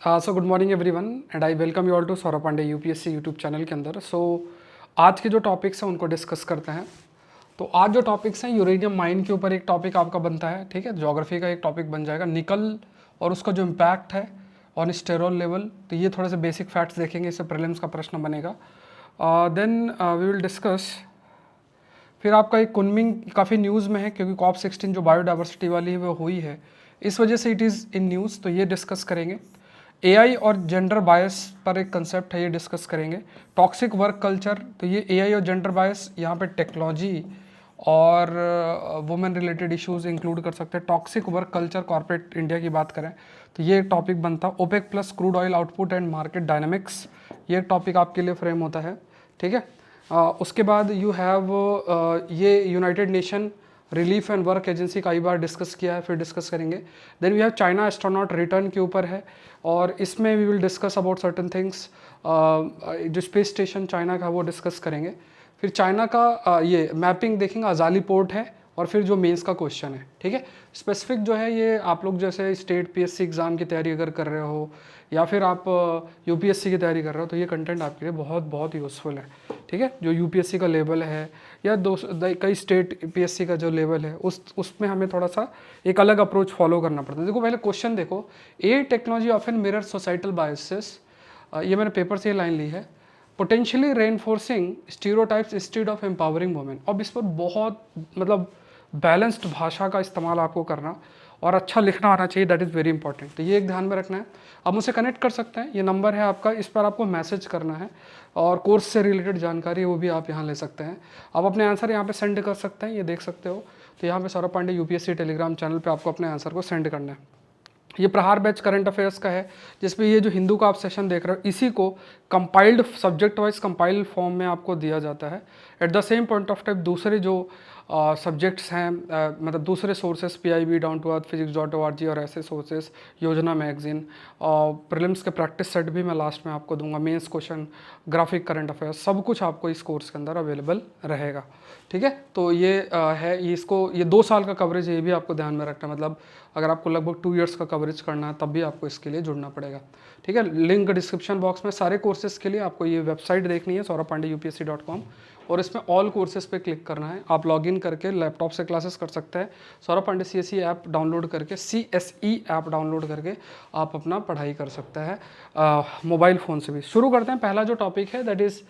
So good morning everyone and I welcome you all to Saurabh Pandey UPSC YouTube channel के अंदर। आज के जो टॉपिक्स हैं उनको डिस्कस करते हैं। तो आज जो टॉपिक्स हैं यूरेनियम माइन के ऊपर एक टॉपिक आपका बनता है, ठीक है। ज्योग्राफी का एक टॉपिक बन जाएगा निकल और उसका जो इम्पैक्ट है ऑन स्टेरोल लेवल। तो ये थोड़े से बेसिक फैक्ट्स देखेंगे, इससे प्रीलिम्स का प्रश्न बनेगा। Then we will discuss. फिर आपका एक कुनमिंग काफ़ी न्यूज़ में है क्योंकि COP16 जो बायोडाइवर्सिटी वाली है वो हुई है, इस वजह से इट इज़ इन न्यूज़। तो ये डिस्कस करेंगे। एआई और जेंडर बायस पर एक कंसेप्ट है, ये डिस्कस करेंगे। टॉक्सिक वर्क कल्चर, तो ये एआई और जेंडर बायस यहाँ पे टेक्नोलॉजी और वुमेन रिलेटेड इश्यूज इंक्लूड कर सकते हैं। Toxic work culture corporate India की बात करें तो ये एक टॉपिक बनता है। OPEC plus crude oil output and market dynamics, ये एक टॉपिक आपके लिए फ्रेम होता है, ठीक है। उसके बाद यू हैव ये United Nation relief and work agency कई बार डिस्कस किया है, फिर डिस्कस करेंगे। Then we have China astronaut return के ऊपर है और इसमें we will discuss about certain things. जो स्पेस स्टेशन चाइना का वो डिस्कस करेंगे। फिर चाइना का ये मैपिंग देखेंगे, अजाली पोर्ट है और फिर जो मेंस का क्वेश्चन है, ठीक है। स्पेसिफिक जो है ये आप लोग जैसे स्टेट पीएससी एग्ज़ाम की तैयारी अगर कर रहे हो या फिर आप यूपीएससी की तैयारी कर रहे हो तो ये कंटेंट आपके लिए बहुत बहुत यूज़फुल है, ठीक है। जो यूपीएससी का लेवल है या कई स्टेट पीएससी का जो लेवल है उसमें हमें थोड़ा सा एक अलग अप्रोच फॉलो करना पड़ता है। देखो पहले क्वेश्चन देखो, a technology often mirror societal biases, ये मैंने पेपर से ये लाइन ली है। Potentially reinforcing stereotypes instead of empowering women. अब इस पर बहुत मतलब बैलेंस्ड भाषा का इस्तेमाल आपको करना और अच्छा लिखना आना चाहिए, दैट इज़ वेरी इंपॉर्टेंट। तो ये एक ध्यान में रखना है। आप मुझसे कनेक्ट कर सकते हैं, ये नंबर है आपका, इस पर आपको मैसेज करना है और कोर्स से रिलेटेड जानकारी वो भी आप यहाँ ले सकते हैं। आप अपने आंसर यहाँ पे सेंड कर सकते हैं, ये देख सकते हो। तो यहाँ पे Saurabh Pandey UPSC Telegram channel पे आपको अपने आंसर को सेंड करना है। ये प्रहार बैच करंट अफेयर्स का है, जिसमें ये जो हिंदू का आप सेशन देख रहे हो इसी को compiled subject wise compiled form में आपको दिया जाता है। At the same point of time दूसरे जो सब्जेक्ट्स हैं, मतलब दूसरे sources PIB, down to earth, physics.org और ऐसे सोर्सेस, योजना मैगजीन, प्रीलिम्स के प्रैक्टिस सेट भी मैं लास्ट में आपको दूंगा, mains question, graphic current affairs, सब कुछ आपको इस कोर्स के अंदर अवेलेबल रहेगा, ठीक है। तो ये है, ये इसको ये 2 साल का कवरेज है, ये भी आपको ध्यान में रखना है। मतलब अगर आपको लगभग 2 इयर्स का कवरेज करना है तब भी आपको इसके लिए जुड़ना पड़ेगा, ठीक है। लिंक डिस्क्रिप्शन बॉक्स में सारे कोर्सेज के लिए आपको ये वेबसाइट देखनी है saurabpandeyupsc.com और इसमें ऑल कोर्सेज पे क्लिक करना है। आप लॉगिन करके लैपटॉप से क्लासेस कर सकते हैं। Saurabh Pandey CSE app download करके, CSE ऐप डाउनलोड करके आप अपना पढ़ाई कर सकते हैं मोबाइल फ़ोन से भी। शुरू करते हैं। पहला जो टॉपिक है दैट इज़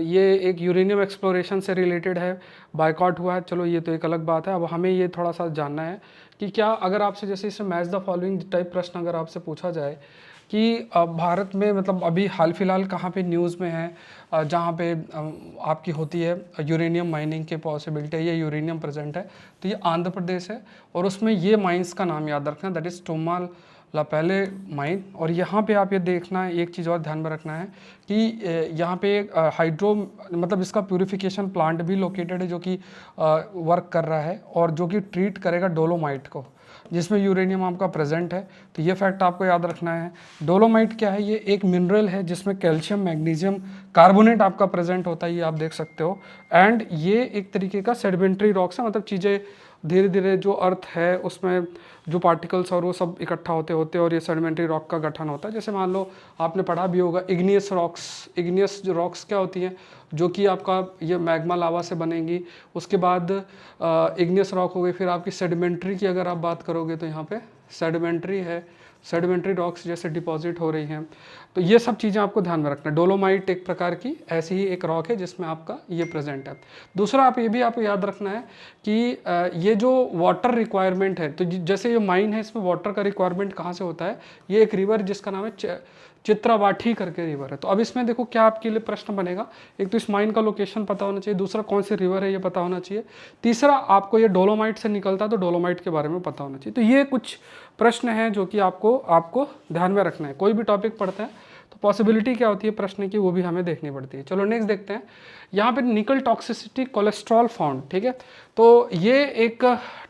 ये एक यूरेनियम एक्सप्लोरेशन से रिलेटेड है, बायकॉट हुआ है, चलो ये तो एक अलग बात है। अब हमें ये थोड़ा सा जानना है कि क्या अगर आपसे जैसे इसमें मैच द फॉलोइंग टाइप प्रश्न अगर आपसे पूछा जाए कि भारत में मतलब अभी हाल फिलहाल कहाँ पे न्यूज़ में है जहाँ पे आपकी होती है यूरेनियम माइनिंग के पॉसिबिलिटी है, ये यूरेनियम प्रेजेंट है, तो ये आंध्र प्रदेश है और उसमें ये माइंस का नाम याद रखना, दैट इज़ टोमा लापेले माइन। और यहाँ पे आप ये देखना है, एक चीज़ और ध्यान में रखना है कि यहाँ पे हाइड्रो मतलब इसका प्यूरिफिकेशन प्लांट भी लोकेटेड है जो कि वर्क कर रहा है और जो कि ट्रीट करेगा डोलोमाइट को, जिसमें यूरेनियम आपका प्रेजेंट है। तो ये फैक्ट आपको याद रखना है। डोलोमाइट क्या है? ये एक मिनरल है जिसमें कैल्शियम मैग्नीशियम कार्बोनेट आपका प्रेजेंट होता है, ये आप देख सकते हो। एंड ये एक तरीके का सेडिमेंट्री रॉक्स है, मतलब चीज़ें धीरे धीरे जो अर्थ है उसमें जो पार्टिकल्स और वो सब इकट्ठा होते होते और ये सेडिमेंट्री रॉक का गठन होता है। जैसे मान लो आपने पढ़ा भी होगा इग्नियस रॉक्स। इग्नियस जो रॉक्स क्या होती हैं, जो कि आपका ये मैग्मा लावा से बनेंगी। उसके बाद इग्नियस रॉक हो गई, फिर आपकी सेडिमेंट्री की अगर आप बात करोगे तो यहाँ पे सेडिमेंट्री है, सेडिमेंट्री रॉक्स जैसे डिपॉजिट हो रही हैं। तो ये सब चीज़ें आपको ध्यान में रखना है। डोलोमाइट एक प्रकार की ऐसी ही एक रॉक है जिसमें आपका ये प्रेजेंट है। दूसरा आप ये भी आपको याद रखना है कि ये जो वाटर रिक्वायरमेंट है, तो जैसे ये माइन है इसमें वाटर का रिक्वायरमेंट कहाँ से होता है, ये एक रिवर जिसका नाम है चित्रावाठी करके रिवर है। तो अब इसमें देखो क्या आपके लिए प्रश्न बनेगा, एक तो इस माइन का लोकेशन पता होना चाहिए, दूसरा कौन सी रिवर है ये पता होना चाहिए, तीसरा आपको ये डोलोमाइट से निकलता है तो डोलोमाइट के बारे में पता होना चाहिए। तो ये कुछ प्रश्न हैं जो कि आपको ध्यान में रखना है। कोई भी टॉपिक पढ़ते हैं तो पॉसिबिलिटी क्या होती है प्रश्न की, वो भी हमें देखनी पड़ती है। चलो नेक्स्ट देखते हैं। यहाँ पे निकल टॉक्सिसिटी कोलेस्ट्रॉल फाउंड, ठीक है। तो ये एक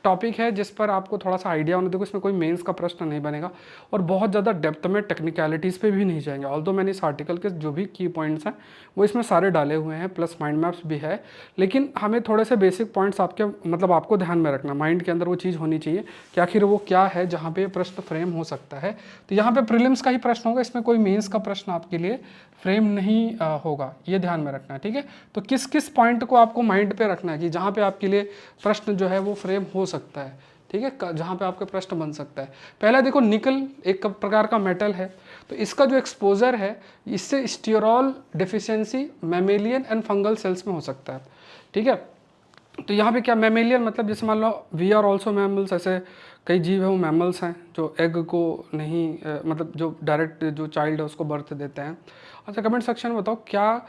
टॉपिक है जिस पर आपको थोड़ा सा आइडिया होना। देखो इसमें कोई मेंस का प्रश्न नहीं बनेगा और बहुत ज़्यादा डेप्थ में टेक्निकलिटीज़ पे भी नहीं जाएंगे। ऑल्दो मैंने इस आर्टिकल के जो भी की पॉइंट्स हैं वो इसमें सारे डाले हुए हैं, प्लस माइंड मैप्स भी है, लेकिन हमें थोड़े से बेसिक पॉइंट्स आपके मतलब आपको ध्यान में रखना, माइंड के अंदर वो चीज़ होनी चाहिए कि आखिर वो क्या है जहाँ पे प्रश्न फ्रेम हो सकता है। तो यहाँ पे प्रीलिम्स का ही प्रश्न होगा, इसमें कोई मेंस का प्रश्न आपके लिए फ्रेम नहीं होगा, ये ध्यान में रखना है, ठीक है। तो किस किस पॉइंट को आपको माइंड पे रखना है कि जहाँ पे आपके लिए प्रश्न जो है वो फ्रेम हो सकता है, ठीक है, जहाँ पे आपके प्रश्न बन सकता है। पहला देखो, निकल एक प्रकार का मेटल है, तो इसका जो एक्सपोजर है इससे sterol deficiency mammalian and fungal cells में हो सकता है, ठीक है। तो यहाँ पे क्या मैमेलियन मतलब जैसे मान लो वी आर ऑल्सो मैमल्स, ऐसे कई जीव है वो मैमल्स हैं जो एग को नहीं मतलब जो डायरेक्ट जो चाइल्ड है उसको बर्थ देते हैं। अच्छा कमेंट सेक्शन में बताओ क्या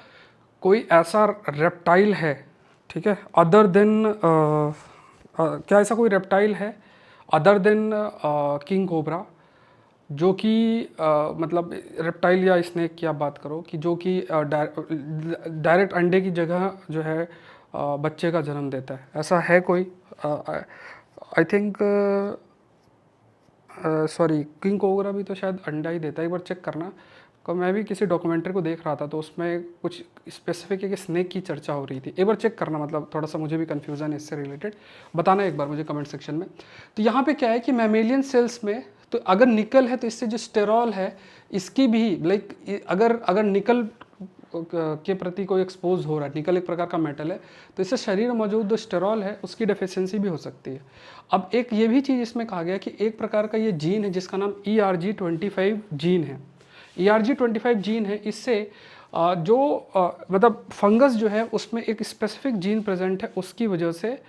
कोई ऐसा रेप्टाइल है, ठीक है, अदर देन क्या ऐसा कोई रेप्टाइल है अदर देन किंग कोबरा जो कि मतलब रेप्टाइल या स्नेक की आप बात करो कि जो कि डायरेक्ट अंडे की जगह जो है बच्चे का जन्म देता है, ऐसा है कोई? I think sorry king cobra भी तो शायद अंडा ही देता है, एक बार चेक करना। तो मैं भी किसी डॉक्यूमेंट्री को देख रहा था तो उसमें कुछ स्पेसिफिक एक स्नेक की चर्चा हो रही थी, एक बार चेक करना, मतलब थोड़ा सा मुझे भी कन्फ्यूज़न है इससे रिलेटेड, बताना एक बार मुझे कमेंट सेक्शन में। तो यहाँ पे क्या है कि मैमेलियन सेल्स में तो अगर निकल है तो इससे जो स्टेरॉल है इसकी भी लाइक अगर अगर निकल के प्रति कोई एक्सपोज हो रहा है, निकल एक प्रकार का मेटल है, तो इससे शरीर में मौजूद जो स्टेरॉल है उसकी डेफिशिएंसी भी हो सकती है। अब एक ये भी चीज़ इसमें कहा गया कि एक प्रकार का ये जीन है जिसका नाम ERG25 जीन है। ERG25 जीन है, इससे जो मतलब फंगस जो है उसमें एक स्पेसिफिक जीन प्रेजेंट है, उसकी वजह से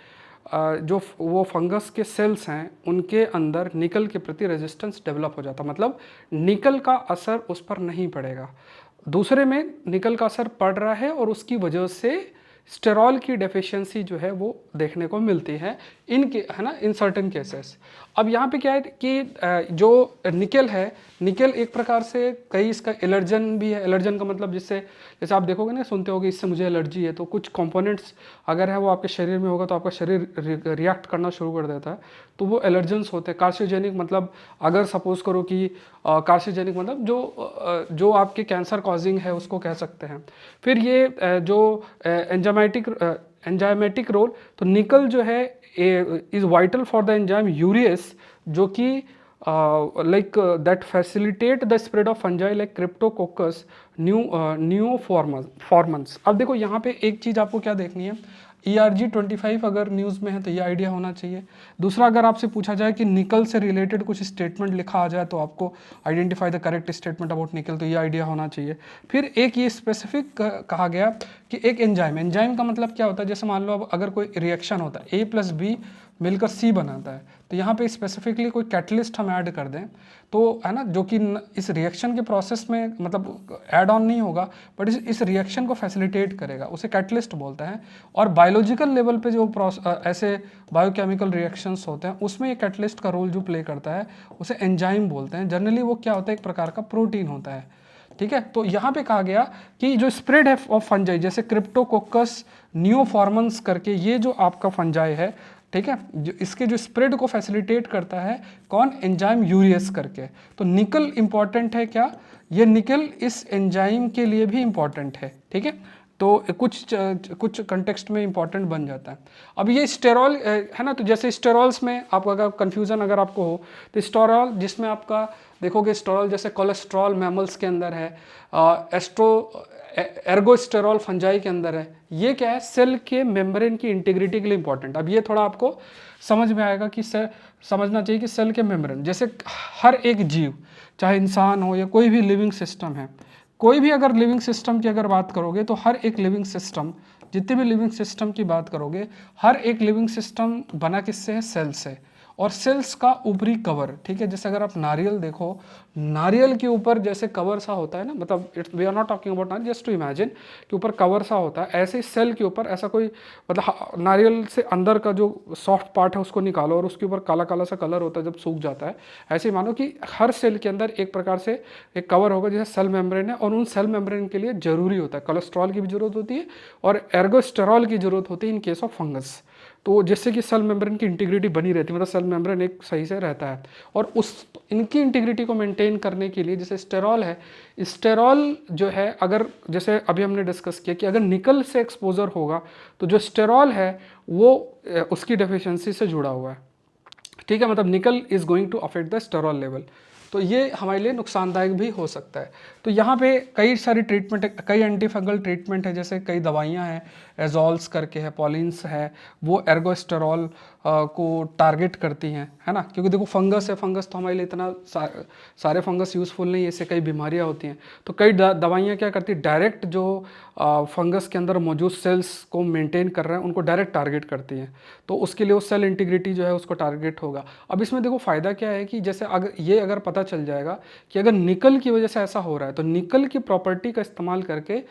जो वो फंगस के सेल्स हैं उनके अंदर निकल के प्रति रेजिस्टेंस डेवलप हो जाता, मतलब निकल का असर उस पर नहीं पड़ेगा, दूसरे में निकल का असर पड़ रहा है और उसकी वजह से स्टेरॉल की डेफिशिएंसी जो है वो देखने को मिलती है इनके, है ना, इन सर्टेन केसेस। अब यहाँ पे क्या है कि जो निकल है, निकल एक प्रकार से कई इसका एलर्जन भी है। एलर्जन का मतलब जिससे जैसे आप देखोगे ना, सुनते होगे इससे मुझे एलर्जी है, तो कुछ कंपोनेंट्स अगर है वो आपके शरीर में होगा तो आपका शरीर रिएक्ट करना शुरू कर देता है, तो वो एलर्जेंस होते हैं। कार्सिनोजेनिक मतलब अगर सपोज करो कि कार्सिनोजेनिक मतलब जो आपके कैंसर कॉजिंग है उसको कह सकते हैं। फिर ये जो एंजाइमेटिक रोल, तो निकल जो है is vital for the enzyme urease जो कि like that facilitate the spread of fungi like Cryptococcus neoformans. अब देखो यहाँ पे एक चीज़ आपको क्या देखनी है, ERG25 अगर न्यूज़ में है तो ये आइडिया होना चाहिए। दूसरा, अगर आपसे पूछा जाए कि निकल से रिलेटेड कुछ स्टेटमेंट लिखा आ जाए तो आपको identify the correct statement about निकल, तो ये आइडिया होना चाहिए। फिर एक ये स्पेसिफिक कहा गया कि एक एंजाइम, एंजाइम का मतलब क्या होता है, जैसे मान लो अब अगर कोई रिएक्शन होता है A+B मिलकर C बनाता है, तो यहाँ पे स्पेसिफिकली कोई कैटलिस्ट हम ऐड कर दें तो है ना, जो कि इस रिएक्शन के प्रोसेस में मतलब ऐड ऑन नहीं होगा बट इस रिएक्शन को फैसिलिटेट करेगा, उसे कैटलिस्ट बोलते हैं। और बायोलॉजिकल लेवल पे जो ऐसे बायोकेमिकल रिएक्शंस होते हैं उसमें ये कैटलिस्ट का रोल जो प्ले करता है उसे एंजाइम बोलते हैं। जनरली वो क्या होता है, एक प्रकार का प्रोटीन होता है, ठीक है। तो यहाँ पे कहा गया कि जो स्प्रेड है ऑफ फंजाई जैसे क्रिप्टोकोकस न्यूफॉर्मन्स करके ये जो आपका फंजाई है, ठीक है, जो इसके जो स्प्रेड को फैसिलिटेट करता है कौन, एंजाइम यूरियस करके। तो निकल इंपॉर्टेंट है क्या, ये निकल इस एंजाइम के लिए भी इंपॉर्टेंट है, ठीक है। तो कुछ कंटेक्स्ट में इंपॉर्टेंट बन जाता है। अब ये स्टेरॉल है ना, तो जैसे स्टेरॉल्स में आपको अगर कन्फ्यूज़न अगर आपको हो तो स्टेरॉल जिसमें आपका देखोगे स्टेरॉल जैसे कोलेस्ट्रॉल मैमल्स के अंदर है, एर्गोस्टेरॉल फंजाई के अंदर है, ये क्या है, सेल के मेम्ब्रेन की इंटीग्रिटी के लिए इंपॉर्टेंट। अब ये थोड़ा आपको समझ में आएगा कि समझना चाहिए कि सेल के मेम्ब्रेन जैसे हर एक जीव, चाहे इंसान हो या कोई भी लिविंग सिस्टम है, कोई भी अगर लिविंग सिस्टम की अगर बात करोगे तो हर एक लिविंग सिस्टम, जितने भी लिविंग सिस्टम की बात करोगे, हर एक लिविंग सिस्टम बना किससे है, सेल से। और सेल्स का ऊपरी कवर, ठीक है, जैसे अगर आप नारियल देखो, नारियल के ऊपर जैसे कवर सा होता है ना, मतलब we are not talking about nariyal, just to imagine कि ऊपर कवर सा होता है, ऐसे सेल के ऊपर ऐसा कोई मतलब नारियल से अंदर का जो सॉफ्ट पार्ट है उसको निकालो और उसके ऊपर काला काला सा कलर होता है जब सूख जाता है, ऐसे ही मानो कि हर सेल के अंदर एक प्रकार से एक कवर होगा जैसे सेल मेम्ब्रेन है, और उन सेल मेम्ब्रेन के लिए जरूरी होता है कोलेस्ट्रॉल की भी जरूरत होती है और एर्गोस्टेरॉल की जरूरत होती है इन केस ऑफ फंगस। तो जिससे कि सेल मेम्ब्रेन की इंटीग्रिटी बनी रहती है, मतलब सेल मेम्ब्रेन एक सही से रहता है। और उस इनकी इंटीग्रिटी को मेंटेन करने के लिए जैसे स्टेरॉल है, स्टेरॉल जो है अगर जैसे अभी हमने डिस्कस किया कि अगर निकल से एक्सपोजर होगा तो जो स्टेरॉल है वो उसकी डेफिशिएंसी से जुड़ा हुआ है, ठीक है, मतलब nickel is going to affect the sterol level, तो ये हमारे लिए नुकसानदायक भी हो सकता है। तो यहाँ पे कई सारी ट्रीटमेंट, कई एंटी फंगल ट्रीटमेंट है, जैसे कई दवाइयाँ हैं, एजोल्स करके है, पॉलिन्स है, वो एर्गोस्टेरॉल को टारगेट करती हैं, है ना, क्योंकि देखो फंगस है, फंगस तो हमारे लिए इतना सारे फंगस यूज़फुल नहीं है, इससे कई बीमारियाँ होती हैं। तो कई दवाइयाँ क्या करती है, डायरेक्ट जो फंगस के अंदर मौजूद सेल्स को मेंटेन कर रहे हैं उनको डायरेक्ट टारगेट करती हैं, तो उसके लिए वो सेल इंटीग्रिटी जो है उसको टारगेट होगा। अब इसमें देखो फ़ायदा क्या है कि जैसे अगर पता चल जाएगा कि अगर निकल की वजह से ऐसा हो रहा है, तो निकल की प्रॉपर्टी का इस्तेमाल करके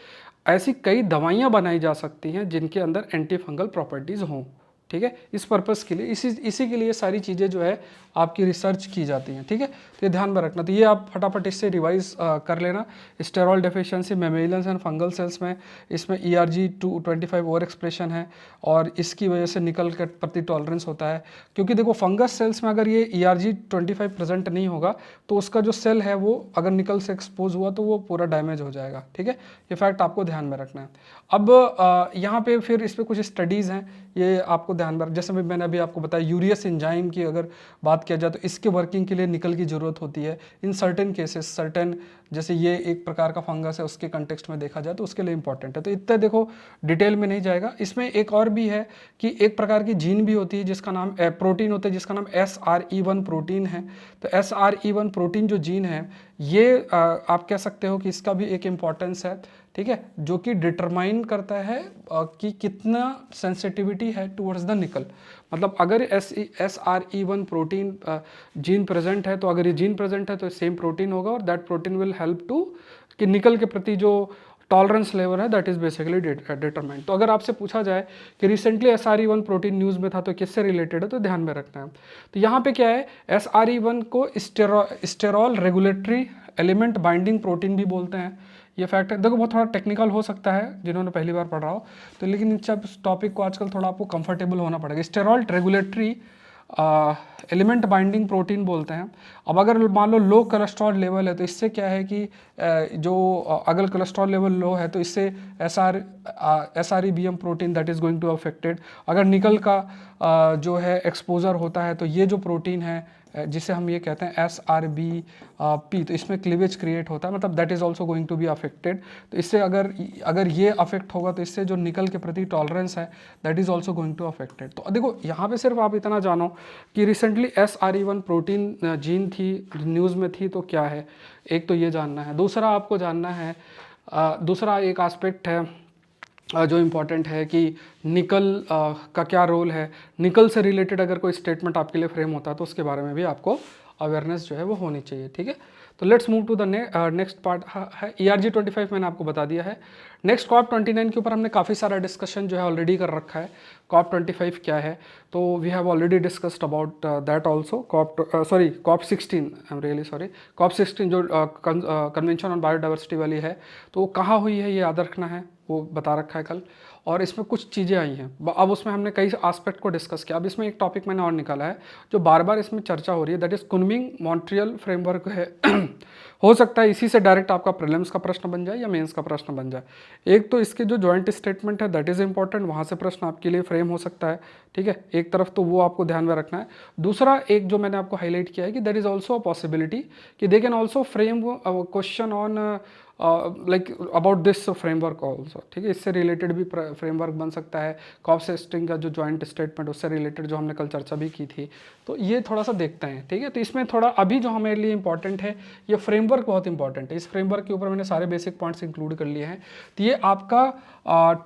ऐसी कई दवाइयाँ बनाई जा सकती हैं जिनके अंदर एंटी फंगल प्रॉपर्टीज़ हों, ठीक है, इस पर्पस के लिए, इसी के लिए सारी चीज़ें जो है आपकी रिसर्च की जाती हैं, ठीक है। तो ये ध्यान में रखना, तो ये आप फटाफट इससे रिवाइज कर लेना। Sterol deficiency mammalians and fungal cells में इसमें ERG-225 ओवर एक्सप्रेशन है और इसकी वजह से निकल के प्रति टॉलरेंस होता है, क्योंकि देखो फंगस सेल्स में अगर ये ERG-25 प्रेजेंट नहीं होगा तो उसका जो सेल है वो अगर निकल से एक्सपोज हुआ तो वो पूरा डैमेज हो जाएगा, ठीक है, ये फैक्ट आपको ध्यान में रखना है। अब यहाँ पे फिर इस पर कुछ स्टडीज़ हैं, ये आपको ध्यान में, जैसे मैंने अभी आपको बताया यूरियस एंजाइम की अगर बात किया जाए तो इसके वर्किंग के लिए निकल की ज़रूरत होती है इन सर्टेन केसेस, सर्टेन जैसे ये एक प्रकार का फंगस है उसके कंटेक्स्ट में देखा जाए तो उसके लिए इंपॉर्टेंट है। तो इतना देखो डिटेल में नहीं जाएगा, इसमें एक और भी है कि एक प्रकार की जीन भी होती है जिसका नाम प्रोटीन होता है जिसका नाम SRE1 प्रोटीन है। तो SRE1 प्रोटीन जो जीन है ये आप कह सकते हो कि इसका भी एक इम्पॉर्टेंस है, ठीक है, जो कि डिटरमाइन करता है कि कितना सेंसिटिविटी है टुवर्ड्स द निकल। मतलब अगर SRE1 प्रोटीन जीन प्रेजेंट है, तो अगर ये जीन प्रेजेंट है तो सेम प्रोटीन होगा और that protein will help to कि निकल के प्रति जो टॉलरेंस लेवल है दैट इज बेसिकली डिटरमाइंड। तो अगर आपसे पूछा जाए कि रिसेंटली SRE1 प्रोटीन न्यूज़ में था तो किससे रिलेटेड है, तो ध्यान में रखना है। तो यहाँ पे क्या है, SRE1 को sterol regulatory element binding protein भी बोलते हैं, ये फैक्ट है। देखो बहुत थोड़ा टेक्निकल हो सकता है जिन्होंने पहली बार पढ़ रहा हो तो, लेकिन इस टॉपिक को आजकल थोड़ा आपको कंफर्टेबल होना पड़ेगा। Sterol regulatory element binding protein बोलते हैं। अब अगर मान लो लो कोलेस्ट्रॉल लेवल है तो इससे क्या है कि अगर कोलेस्ट्रॉल लेवल लो है तो इससे SREBM protein that is going to affected. अगर निकल का जो है एक्सपोजर होता है तो ये जो प्रोटीन है जिसे हम ये कहते हैं SRBP, तो इसमें क्लीवेज क्रिएट होता है, मतलब that is also going to be affected. तो इससे अगर ये अफेक्ट होगा तो इससे जो निकल के प्रति टॉलरेंस है that is also going to affected. तो देखो यहाँ पे सिर्फ आप इतना जानो कि रिसेंटली SRE1 प्रोटीन जीन थी न्यूज़ में थी, तो क्या है, एक तो ये जानना है। दूसरा आपको जानना है, दूसरा एक एस्पेक्ट है जो इम्पॉर्टेंट है कि निकल का क्या रोल है। निकल से रिलेटेड अगर कोई स्टेटमेंट आपके लिए फ्रेम होता है तो उसके बारे में भी आपको अवेयरनेस जो है वो होनी चाहिए, ठीक है। तो let's move to the next part है ERG-25 मैंने आपको बता दिया है। नेक्स्ट COP29 के ऊपर हमने काफ़ी सारा डिस्कशन जो है ऑलरेडी कर रखा है। COP25 क्या है, तो we have already discussed about that also. COP16 I am really sorry, COP16 जो कन्वेंशन ऑन बायोडाइवर्सिटी वाली है, तो वो कहाँ हुई है ये याद रखना है, वो बता रखा है कल। और इसमें कुछ चीज़ें आई हैं, अब उसमें हमने कई एस्पेक्ट को डिस्कस किया। अब इसमें एक टॉपिक मैंने और निकाला है जो बार बार इसमें चर्चा हो रही है, that is Kunming Montreal framework है। हो सकता है इसी से डायरेक्ट आपका प्रीलिम्स का प्रश्न बन जाए या मेंस का प्रश्न बन जाए। एक तो इसके जो जॉइंट स्टेटमेंट है दैट इज़ इंपॉर्टेंट, वहाँ से प्रश्न आपके लिए फ्रेम हो सकता है, ठीक है, एक तरफ तो वो आपको ध्यान में रखना है। दूसरा एक जो मैंने आपको हाईलाइट किया है कि there is also a possibility कि they can also frame question on like about this framework also, ठीक है, इससे रिलेटेड भी फ्रेमवर्क बन सकता है। COP16 का जो जॉइंट स्टेटमेंट उससे रिलेटेड जो हमने कल चर्चा भी की थी, तो ये थोड़ा सा देखते हैं, ठीक है। तो इसमें थोड़ा अभी जो हमारे लिए इंपॉर्टेंट है, ये फ्रेमवर्क बहुत इंपॉर्टेंट है। इस फ्रेमवर्क के ऊपर मैंने सारे बेसिक पॉइंट्स इंक्लूड कर लिए हैं। तो ये आपका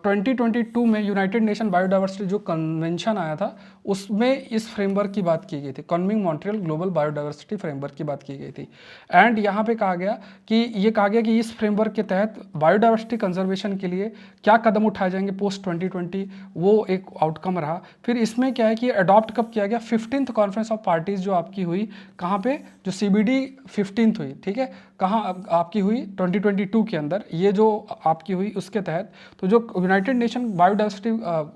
2022 में यूनाइटेड नेशन बायोडाइवर्सिटी जो कन्वेंशन आया था उसमें इस फ्रेमवर्क की बात की गई थी, कन्विंग मॉन्ट्रियल ग्लोबल बायोडाइवर्सिटी फ्रेमवर्क की बात की गई थी। एंड यहाँ पे कहा गया कि इस फ्रेमवर्क के तहत बायोडाइवर्सिटी कंजर्वेशन के लिए क्या कदम उठाए जाएंगे पोस्ट 2020 वो एक आउटकम रहा। फिर इसमें क्या है कि अडॉप्ट कब किया गया, 15th कॉन्फ्रेंस ऑफ पार्टीज जो आपकी हुई कहाँ पे, जो CBD 15th हुई, ठीक है, कहाँ आपकी हुई 2022 के अंदर, ये जो आपकी हुई उसके तहत। तो जो यूनाइटेड नेशन बायोडाइवर्सिटी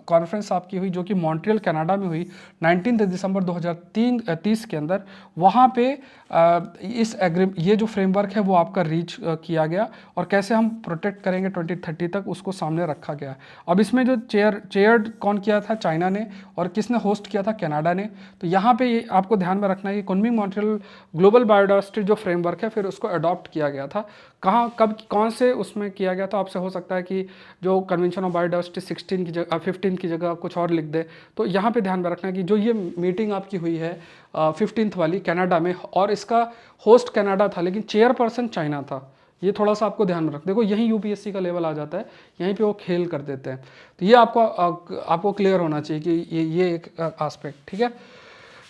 कॉन्फ्रेंस आपकी हुई जो कि मॉन्ट्रियल कनाडा में हुई 19 दिसंबर 2030 के अंदर, वहाँ पे ये जो फ्रेमवर्क है वो आपका रीच किया गया और कैसे हम प्रोटेक्ट करेंगे 2030 तक उसको सामने रखा गया। अब इसमें जो चेयर कौन किया था, चाइना ने, और किसने होस्ट किया था, कनाडा ने। तो यहाँ पे ये आपको ध्यान में रखना है कि कुनमिंग मॉन्ट्रियल ग्लोबल बायोडाइवर्सिटी जो फ्रेमवर्क है फिर उसको अडॉप्ट किया गया था। कहाँ, कब, कौन से उसमें किया गया था, आपसे हो सकता है कि जो कन्वेंशन ऑफ बायोडाइवर्सिटी 16 की जगह 15 की जगह कुछ और लिख दे। तो यहाँ पे ध्यान में रखना है कि जो ये मीटिंग आपकी हुई है 15th वाली कनाडा में, और इसका होस्ट कनाडा था लेकिन चेयरपर्सन चाइना था। ये थोड़ा सा आपको ध्यान में रख, देखो यही यूपीएससी का लेवल आ जाता है, यहीं पे वो खेल कर देते हैं। तो ये आपको क्लियर होना चाहिए कि ये एक एस्पेक्ट, ठीक है।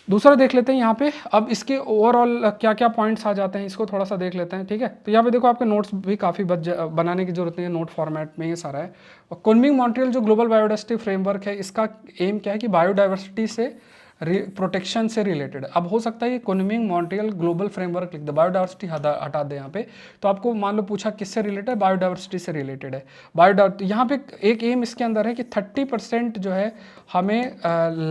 दूसरा देख लेते हैं यहाँ पे, अब इसके ओवरऑल क्या क्या पॉइंट्स आ जाते हैं इसको थोड़ा सा देख लेते हैं, ठीक है। तो यहाँ पे देखो आपके नोट्स भी काफ़ी बनाने की जरूरत नहीं है, नोट फॉर्मेट में ये सारा है। और कुनमिंग मॉन्ट्रियल जो ग्लोबल बायोडाइवर्सिटी फ्रेमवर्क है, इसका एम क्या है कि बायोडाइवर्सिटी से प्रोटेक्शन से रिलेटेड। अब हो सकता है ये कुनमिंग मॉन्ट्रियल ग्लोबल फ्रेमवर्क लिख दे, बायोडाइवर्सिटी हटा दे यहाँ पे, तो आपको मान लो पूछा किससे रिलेटेड है, बायोडाइवर्सिटी से रिलेटेड है। बायोडाइवर्सिटी यहाँ पे एक एम इसके अंदर है कि 30% जो है हमें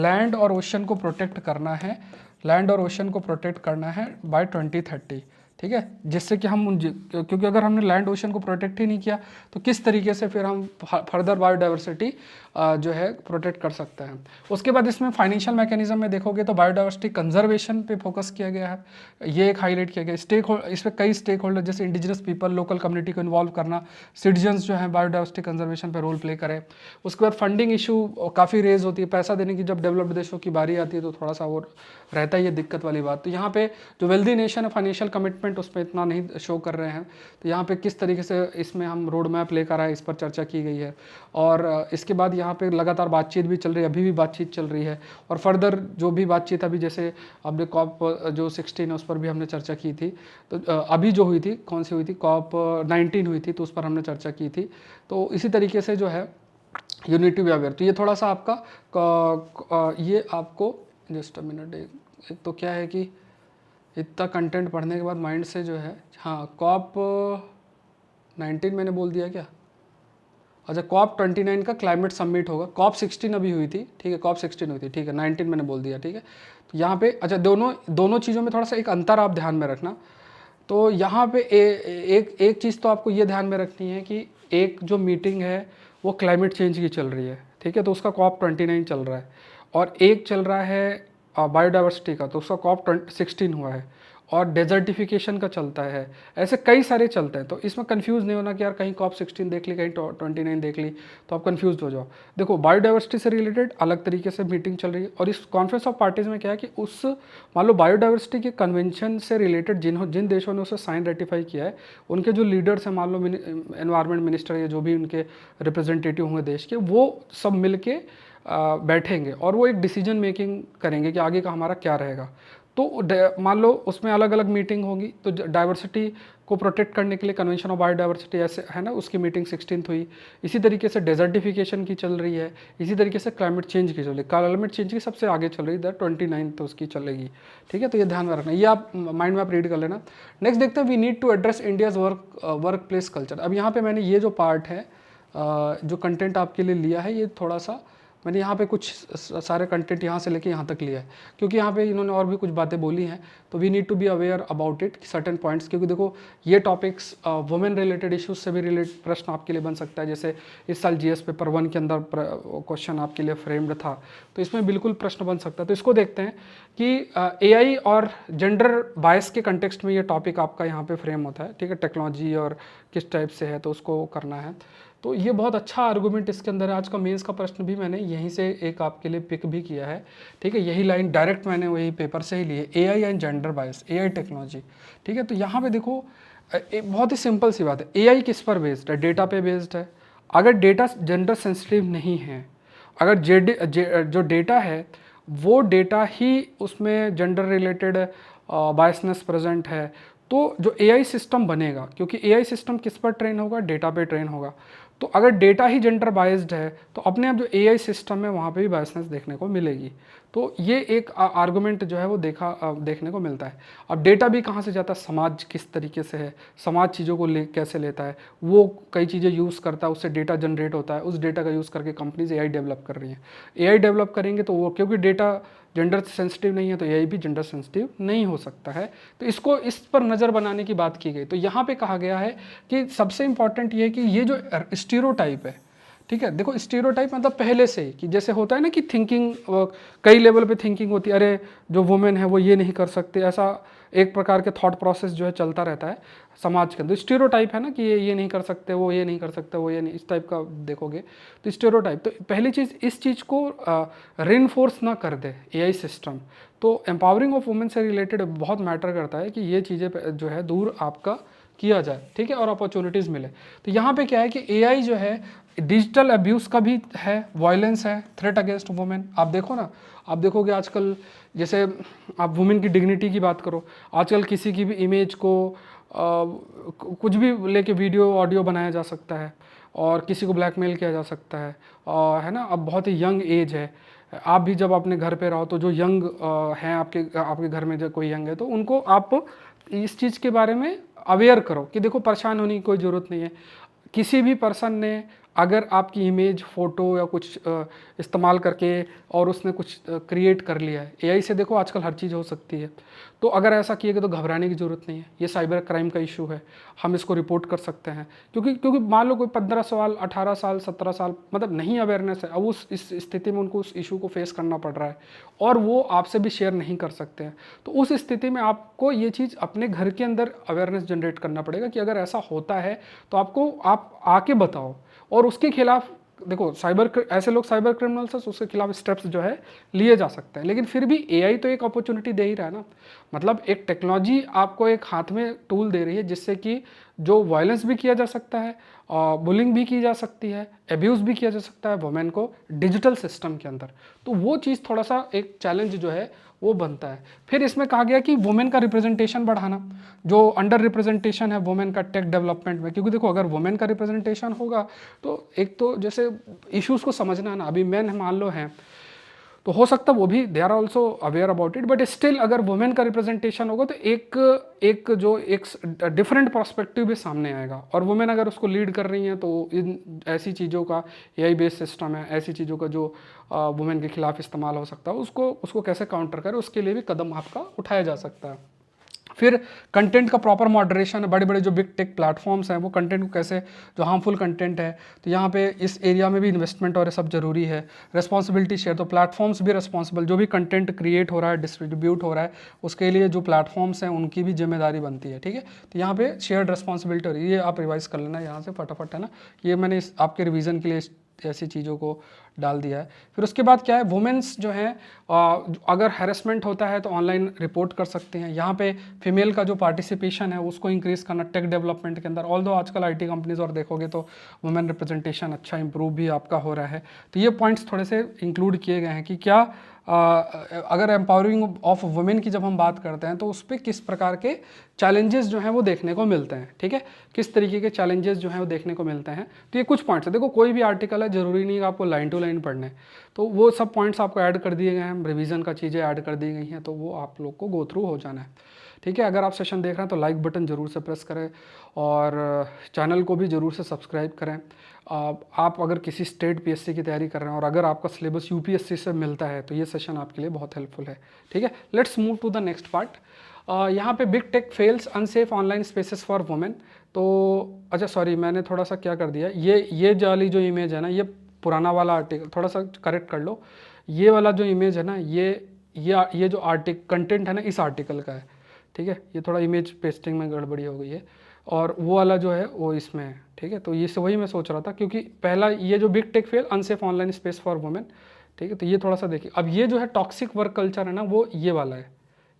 लैंड और ओशन को प्रोटेक्ट करना है, लैंड और ओशन को प्रोटेक्ट करना है बाय 2030, ठीक है। जिससे कि हम क्योंकि अगर हमने लैंड ओशन को प्रोटेक्ट ही नहीं किया तो किस तरीके से फिर हम फर्दर बायोडाइवर्सिटी जो है प्रोटेक्ट कर सकते हैं। उसके बाद इसमें फाइनेंशियल मैकेनिज्म में देखोगे तो बायोडाइवर्सिटी कंजर्वेशन पे फोकस किया गया है, ये एक हाईलाइट किया गया। इसमें कई स्टेक होल्डर जैसे इंडिजिनस पीपल, लोकल कम्युनिटी को इन्वॉल्व करना, सिटीजन्स जो है बायोडाइवर्सिटी कंजर्वेशन पे रोल प्ले करें। उसके बाद फंडिंग इशू काफ़ी रेज होती है, पैसा देने की जब डेवलप्ड देशों की बारी आती है तो थोड़ा सा वो रहता है ये दिक्कत वाली बात। तो यहाँ पे जो वेल्दी नेशन है फाइनेंशियल कमिटमेंट उस पर इतना नहीं शो कर रहे हैं, तो यहाँ पे किस तरीके से इसमें हम रोड मैप लेकर आए इस पर चर्चा की गई है। और इसके बाद यहाँ पे लगातार बातचीत भी चल रही है, अभी भी बातचीत चल रही है, और फर्दर जो भी बातचीत अभी जैसे अपने कॉप जो 16 है उस पर भी हमने चर्चा की थी। तो अभी जो हुई थी, कौन सी हुई थी, कॉप 19 हुई थी, तो उस पर हमने चर्चा की थी। तो इसी तरीके से जो है यूनिटी वी अवेयर, तो ये थोड़ा सा आपका ये आपको जस्ट अ मिनट, एक तो क्या है कि इतना कंटेंट पढ़ने के बाद माइंड से जो है, हाँ कॉप 19 मैंने बोल दिया क्या, अच्छा कॉप 29 का क्लाइमेट समिट होगा, कॉप 16 अभी हुई थी, ठीक है, कॉप 16 हुई थी, ठीक है, 19 मैंने बोल दिया, ठीक है। तो यहाँ पे अच्छा दोनों चीज़ों में थोड़ा सा एक अंतर आप ध्यान में रखना। तो यहाँ पे एक चीज़ तो आपको ये ध्यान में रखनी है कि एक जो मीटिंग है वो क्लाइमेट चेंज की चल रही है, ठीक है, तो उसका कॉप 29 चल रहा है, और एक चल रहा है बायोडाइवर्सिटी का, तो उसका कॉप 16 हुआ है, और डेजर्टिफिकेशन का चलता है, ऐसे कई सारे चलते हैं। तो इसमें कंफ्यूज नहीं होना कि यार कहीं कॉप 16 देख ली, कहीं 29 देख ली, तो आप कंफ्यूज हो जाओ। देखो बायोडाइवर्सिटी से रिलेटेड अलग तरीके से मीटिंग चल रही है, और इस कॉन्फ्रेंस ऑफ पार्टीज में क्या है कि उस मान लो बायोडाइवर्सिटी के कन्वेंशन से रिलेटेड जिन देशों ने उसे साइन रेटिफाई किया है, उनके जो लीडर्स हैं, मान लो एनवायरमेंट मिनिस्टर या जो भी उनके रिप्रेजेंटेटिव होंगे देश के, वो सब मिल के बैठेंगे और वो एक डिसीजन मेकिंग करेंगे कि आगे का हमारा क्या रहेगा। तो मान लो उसमें अलग अलग मीटिंग होगी, तो डाइवर्सिटी को प्रोटेक्ट करने के लिए कन्वेंशन ऑफ बायोडाइवर्सिटी ऐसे है ना, उसकी मीटिंग 16th हुई। इसी तरीके से डेजर्टिफिकेशन की चल रही है, इसी तरीके से क्लाइमेट चेंज की चल रही है, क्लाइमेट चेंज की सबसे आगे चल रही है 29 तो उसकी चलेगी, ठीक है। तो ये ध्यान में रखना, ये आप माइंड में आप रीड कर लेना। नेक्स्ट देखते हैं, we need to address India's workplace culture. अब यहाँ पे मैंने ये जो पार्ट है जो कंटेंट आपके लिए लिया है, ये थोड़ा सा मैंने यहाँ पे कुछ सारे कंटेंट यहाँ से लेके यहाँ तक लिया है, क्योंकि यहाँ पे इन्होंने और भी कुछ बातें बोली हैं, तो we need to be aware about it certain points. क्योंकि देखो ये टॉपिक्स वुमेन रिलेटेड इश्यूज से भी रिलेटेड प्रश्न आपके लिए बन सकता है। जैसे इस साल जीएस पेपर 1 के अंदर क्वेश्चन आपके लिए फ्रेम्ड था, तो इसमें बिल्कुल प्रश्न बन सकता है। तो इसको देखते हैं कि एआई और जेंडर बायस के कंटेक्स्ट में ये टॉपिक आपका यहाँ पे फ्रेम होता है, ठीक है, टेक्नोलॉजी और किस टाइप से है, तो उसको करना है। तो ये बहुत अच्छा आर्गूमेंट इसके अंदर है। आज का मेंस का प्रश्न भी मैंने यहीं से एक आपके लिए पिक भी किया है, ठीक है, यही लाइन डायरेक्ट मैंने वही पेपर से ही ली है, AI and gender bias, AI technology, ठीक है। तो यहाँ पे देखो बहुत ही सिंपल सी बात है, एआई किस पर बेस्ड है, डेटा पे बेस्ड है। अगर डेटा जेंडर सेंसिटिव नहीं है, अगर जो डेटा है वो डेटा ही उसमें जेंडर रिलेटेड बायसनेस प्रेजेंट है, तो जो एआई सिस्टम बनेगा, क्योंकि एआई सिस्टम किस पर ट्रेन होगा, डेटा पे ट्रेन होगा, तो अगर डेटा ही जेंडर बायस्ड है तो अपने आप जो एआई सिस्टम है वहाँ पे भी बायसनेस देखने को मिलेगी। तो ये एक आर्गुमेंट जो है वो देखने को मिलता है। अब डेटा भी कहाँ से जाता है, समाज किस तरीके से है, समाज चीज़ों को कैसे लेता है, वो कई चीज़ें यूज़ करता है, उससे डेटा जनरेट होता है, उस डेटा का यूज़ करके कंपनीज एआई डेवलप कर रही हैं। एआई डेवलप करेंगे तो वो, क्योंकि डेटा जेंडर सेंसिटिव नहीं है तो एआई भी जेंडर सेंसिटिव नहीं हो सकता है। तो इसको इस पर नज़र बनाने की बात की गई। तो यहाँ पे कहा गया है कि सबसे इंपॉर्टेंट ये है कि ये जो स्टीरियोटाइप है, ठीक है, देखो स्टीरियोटाइप मतलब पहले से ही, कि जैसे होता है ना कि थिंकिंग, कई लेवल पे थिंकिंग होती है, अरे जो वुमेन है वो ये नहीं कर सकते, ऐसा एक प्रकार के थॉट प्रोसेस जो है चलता रहता है समाज के अंदर। स्टीरियोटाइप है ना कि ये नहीं कर सकते, वो ये नहीं कर सकते, वो ये नहीं, इस टाइप का देखोगे तो स्टीरियोटाइप। तो पहली चीज़, इस चीज़ को रेनफोर्स ना कर दे एआई सिस्टम। तो एम्पावरिंग ऑफ वुमेन से रिलेटेड बहुत मैटर करता है कि ये चीज़ें जो है दूर आपका किया जाए, ठीक है, और अपॉर्चुनिटीज़ मिले। तो यहाँ पे क्या है कि एआई जो है डिजिटल अब्यूज़ का भी है, वायलेंस है, थ्रेट अगेंस्ट वुमेन। आप देखो ना, आप देखोगे आजकल, जैसे आप वुमेन की डिग्निटी की बात करो, आजकल किसी की भी इमेज को कुछ भी लेके वीडियो ऑडियो बनाया जा सकता है और किसी को ब्लैकमेल किया जा सकता है, है ना। अब बहुत ही यंग एज है, आप भी जब अपने घर पे रहो तो जो यंग हैं आपके घर में जो कोई यंग है तो उनको आप इस चीज़ के बारे में अवेयर करो कि देखो परेशान होने की कोई ज़रूरत नहीं है। किसी भी पर्सन ने अगर आपकी इमेज, फ़ोटो या कुछ इस्तेमाल करके और उसने कुछ क्रिएट कर लिया है, एआई से देखो आजकल हर चीज़ हो सकती है, तो अगर ऐसा किएगा तो घबराने की ज़रूरत नहीं है। ये साइबर क्राइम का इशू है, हम इसको रिपोर्ट कर सकते हैं, क्योंकि मान लो कोई 15 साल, 18 साल, 17 साल, मतलब नहीं अवेयरनेस है, अब इस स्थिति में उनको उस इशू को फेस करना पड़ रहा है और वो आपसे भी शेयर नहीं कर सकते हैं। तो उस स्थिति में आपको ये चीज़ अपने घर के अंदर अवेयरनेस जनरेट करना पड़ेगा कि अगर ऐसा होता है तो आप आके बताओ, और उसके खिलाफ देखो ऐसे लोग साइबर क्रिमिनल्स हैं, उसके खिलाफ स्टेप्स जो है लिए जा सकते हैं। लेकिन फिर भी एआई तो एक अपॉर्चुनिटी दे ही रहा है ना, मतलब एक टेक्नोलॉजी आपको एक हाथ में टूल दे रही है जिससे कि जो वायलेंस भी किया जा सकता है, बुलिंग भी की जा सकती है, एब्यूज़ भी किया जा सकता है वुमेन को डिजिटल सिस्टम के अंदर। तो वो चीज़ थोड़ा सा एक चैलेंज जो है वो बनता है। फिर इसमें कहा गया कि वुमेन का रिप्रेजेंटेशन बढ़ाना, जो अंडर रिप्रेजेंटेशन है वुमेन का टेक डेवलपमेंट में, क्योंकि देखो अगर वुमेन का रिप्रेजेंटेशन होगा तो एक तो जैसे इश्यूज़ को समझना ना, अभी मेन मान लो हैं तो हो सकता है वो भी they are also aware about it, but still अगर वुमेन का रिप्रेजेंटेशन होगा तो एक डिफरेंट पर्सपेक्टिव भी सामने आएगा, और वुमेन अगर उसको लीड कर रही हैं तो इन ऐसी चीज़ों का एआई बेस्ड सिस्टम है, ऐसी चीज़ों का जो वुमेन के खिलाफ इस्तेमाल हो सकता है उसको कैसे काउंटर करें, उसके लिए भी कदम आपका उठाया जा सकता है। फिर कंटेंट का प्रॉपर मॉडरेशन है, बड़े बड़े जो बिग टेक प्लेटफॉर्म्स हैं वो कंटेंट को कैसे, जो हार्मफुल कंटेंट है तो यहाँ पे इस एरिया में भी इन्वेस्टमेंट और सब जरूरी है। रिस्पॉन्सिबिलिटी शेयर, तो प्लेटफॉर्म्स भी रिस्पॉन्सिबल, जो भी कंटेंट क्रिएट हो रहा है, डिस्ट्रीब्यूट हो रहा है, उसके लिए जो प्लेटफॉर्म्स हैं उनकी भी जिम्मेदारी बनती है, ठीक है। तो यहाँ पे शेयर्ड रिस्पॉन्सिबिलिटी हो रही है, ये आप रिवाइज कर लेना यहाँ से फटाफट, है ना। ये मैंने आपके रिवीजन के लिए ऐसी चीज़ों को डाल दिया है। फिर उसके बाद क्या है, वुमेन्स जो हैं अगर हैरेसमेंट होता है तो ऑनलाइन रिपोर्ट कर सकते हैं। यहाँ पे फीमेल का जो पार्टिसिपेशन है उसको इंक्रीज़ करना टेक डेवलपमेंट के अंदर, ऑल दो आजकल आईटी कंपनीज और देखोगे तो वुमेन रिप्रेजेंटेशन अच्छा इंप्रूव भी आपका हो रहा है। तो ये पॉइंट्स थोड़े से इंक्लूड किए गए हैं कि क्या अगर एम्पावरिंग ऑफ वुमेन की जब हम बात करते हैं तो उस पर किस प्रकार के चैलेंजेस जो हैं वो देखने को मिलते हैं, ठीक है, किस तरीके के चैलेंजेस जो हैं वो देखने को मिलते हैं। तो ये कुछ पॉइंट्स है, देखो कोई भी आर्टिकल है, ज़रूरी नहीं है आपको लाइन टू लाइन पढ़ने, तो वो सब पॉइंट्स आपको ऐड कर दिए गए हैं, रिवीजन का चीज़ें ऐड कर दी गई हैं, तो वो आप लोग को गो थ्रू हो जाना है, ठीक है। अगर आप सेशन देख रहे हैं तो लाइक बटन ज़रूर से प्रेस करें और चैनल को भी ज़रूर से सब्सक्राइब करें। आप अगर किसी स्टेट पीएससी की तैयारी कर रहे हैं और अगर आपका सिलेबस यूपीएससी से मिलता है तो ये सेशन आपके लिए बहुत हेल्पफुल है, ठीक है। Let's move to the next part. यहाँ पे big tech fails unsafe online spaces for women. तो अच्छा सॉरी, मैंने थोड़ा सा क्या कर दिया, ये वाली जो इमेज है ना, ये पुराना वाला आर्टिकल, थोड़ा सा करेक्ट कर लो। ये वाला जो इमेज है ना, ये जो कंटेंट है ना इस आर्टिकल का है, ठीक है। ये थोड़ा इमेज पेस्टिंग में गड़बड़ी हो गई है, और वो वाला जो है वो इसमें है, ठीक है। तो ये वही मैं सोच रहा था, क्योंकि पहला ये जो big tech fail unsafe online space for women, ठीक है। तो ये थोड़ा सा देखिए, अब ये जो है टॉक्सिक वर्क कल्चर है ना, वो ये वाला है,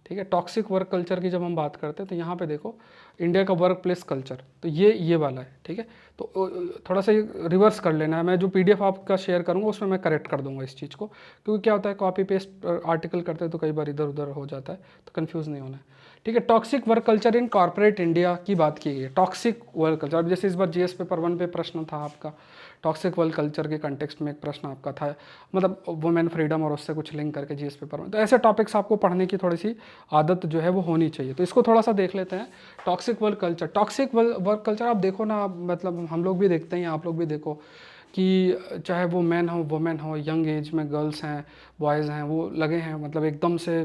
ठीक है। टॉक्सिक वर्क कल्चर की जब हम बात करते हैं तो यहाँ पे देखो इंडिया का वर्क प्लेस कल्चर, तो ये वाला है, ठीक है। तो थोड़ा सा रिवर्स कर लेना है। मैं जो PDF आपका शेयर करूँगा उसमें मैं करेक्ट कर दूंगा इस चीज़ को, क्योंकि क्या होता है कॉपी पेस्ट आर्टिकल करते हैं तो कई बार इधर उधर हो जाता है, तो कंफ्यूज नहीं होना है। ठीक है, toxic work culture in corporate India की बात की गई है। टॉक्सिक वर्क कल्चर, अब जैसे इस बार GS पेपर 1 पे प्रश्न था आपका, टॉक्सिक वर्क कल्चर के कंटेक्स्ट में एक प्रश्न आपका था, मतलब वुमेन फ्रीडम और उससे कुछ लिंक करके GS पेपर में। तो ऐसे टॉपिक्स आपको पढ़ने की थोड़ी सी आदत जो है वो होनी चाहिए। तो इसको थोड़ा सा देख लेते हैं। Toxic work culture, toxic work culture आप देखो ना, मतलब हम लोग भी देखते हैं, आप लोग भी देखो कि चाहे वो मैन हो वुमेन हो, यंग एज में गर्ल्स हैं बॉयज़ हैं, वो लगे हैं मतलब एकदम से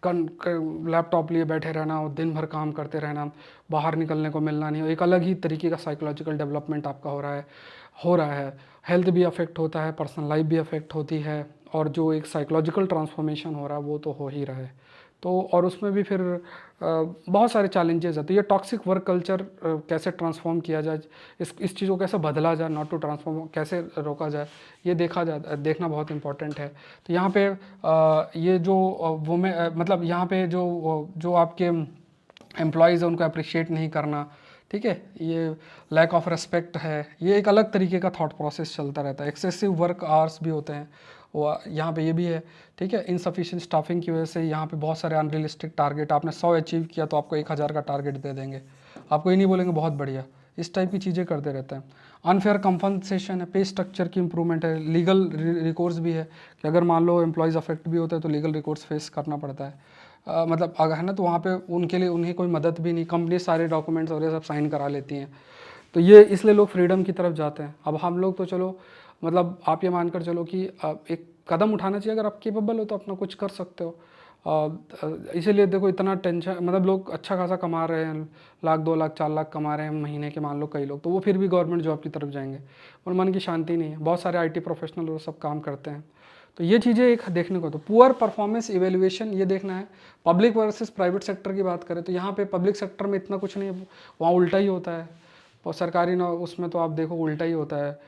लैपटॉप लिए बैठे रहना और दिन भर काम करते रहना, बाहर निकलने को मिलना नहीं, एक अलग ही तरीके का साइकोलॉजिकल डेवलपमेंट आपका हो रहा है। हेल्थ भी अफेक्ट होता है, पर्सनल लाइफ भी अफेक्ट होती है, और जो एक साइकोलॉजिकल ट्रांसफॉर्मेशन हो रहा है वो तो हो ही रहा है। तो और उसमें भी फिर बहुत सारे चैलेंजेस हैं। तो ये टॉक्सिक वर्क कल्चर कैसे ट्रांसफॉर्म किया जाए, इस चीज़ को कैसे बदला जाए, नॉट टू ट्रांसफॉर्म, कैसे रोका जाए, ये देखना बहुत इंपॉर्टेंट है। तो यहाँ पे ये जो मतलब यहाँ पे जो आपके एम्प्लॉयज़ हैं उनको अप्रिशिएट नहीं करना, ठीक है, ये लैक ऑफ रिस्पेक्ट है, ये एक अलग तरीके का थॉट प्रोसेस चलता रहता है। एक्सेसिव वर्क आवर्स भी होते हैं, वो यहाँ पे ये भी है। ठीक है, इनसफिशिएंट स्टाफिंग की वजह से यहाँ पे बहुत सारे अनरियलिस्टिक टारगेट, आपने 100 अचीव किया तो आपको 1000 का टारगेट दे देंगे, आपको ये नहीं बोलेंगे बहुत बढ़िया, इस टाइप की चीज़ें करते रहते हैं। अनफेयर कंपनसेशन है, पे स्ट्रक्चर की इंप्रूवमेंट है, लीगल रिकोर्स भी है कि अगर मान लो एम्प्लॉयज़ अफेक्ट भी होता है तो लीगल रिकोर्स फेस करना पड़ता है। मतलब अगर है ना, तो वहाँ पे उनके लिए उन्हें कोई मदद भी नहीं, कंपनी सारे डॉक्यूमेंट्स और ये सब साइन करा लेती हैं। तो ये इसलिए लोग फ्रीडम की तरफ जाते हैं। अब हम लोग तो चलो, मतलब आप ये मानकर चलो कि एक कदम उठाना चाहिए, अगर आप केपेबल हो तो अपना कुछ कर सकते हो। इसीलिए देखो इतना टेंशन, मतलब लोग अच्छा खासा कमा रहे हैं, लाख 2 लाख 4 लाख कमा रहे हैं महीने के, मान लो कई लोग, तो वो फिर भी गवर्नमेंट जॉब की तरफ जाएंगे और मन की शांति नहीं है। बहुत सारे IT प्रोफेशनल वो सब काम करते हैं। तो ये चीज़ें एक देखने को, तो पुअर परफॉर्मेंस इवेल्युएशन ये देखना है। पब्लिक वर्सेस प्राइवेट सेक्टर की बात करें तो यहाँ पे पब्लिक सेक्टर में इतना कुछ नहीं है, वहाँ उल्टा ही होता है। और सरकारी ना उसमें तो आप देखो उल्टा ही होता है,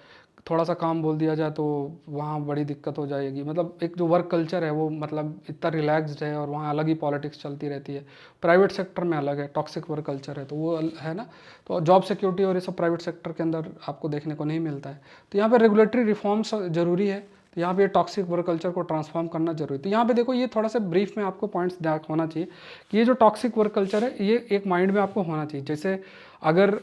थोड़ा सा काम बोल दिया जाए तो वहाँ बड़ी दिक्कत हो जाएगी। मतलब एक जो वर्क कल्चर है वो मतलब इतना रिलैक्स्ड है, और वहाँ अलग ही पॉलिटिक्स चलती रहती है। प्राइवेट सेक्टर में अलग है, टॉक्सिक वर्क कल्चर है, तो वो है ना। तो जॉब सिक्योरिटी और ये सब प्राइवेट सेक्टर के अंदर आपको देखने को नहीं मिलता है। तो यहाँ पे रेगुलेटरी रिफॉर्म्स ज़रूरी है। तो यहाँ पे टॉक्सिक वर्क कल्चर को ट्रांसफॉर्म करना जरूरी है। तो यहाँ पे देखो ये थोड़ा सा ब्रीफ में आपको पॉइंट्स होना चाहिए कि ये जो टॉक्सिक वर्क कल्चर है ये एक माइंड में आपको होना चाहिए। जैसे अगर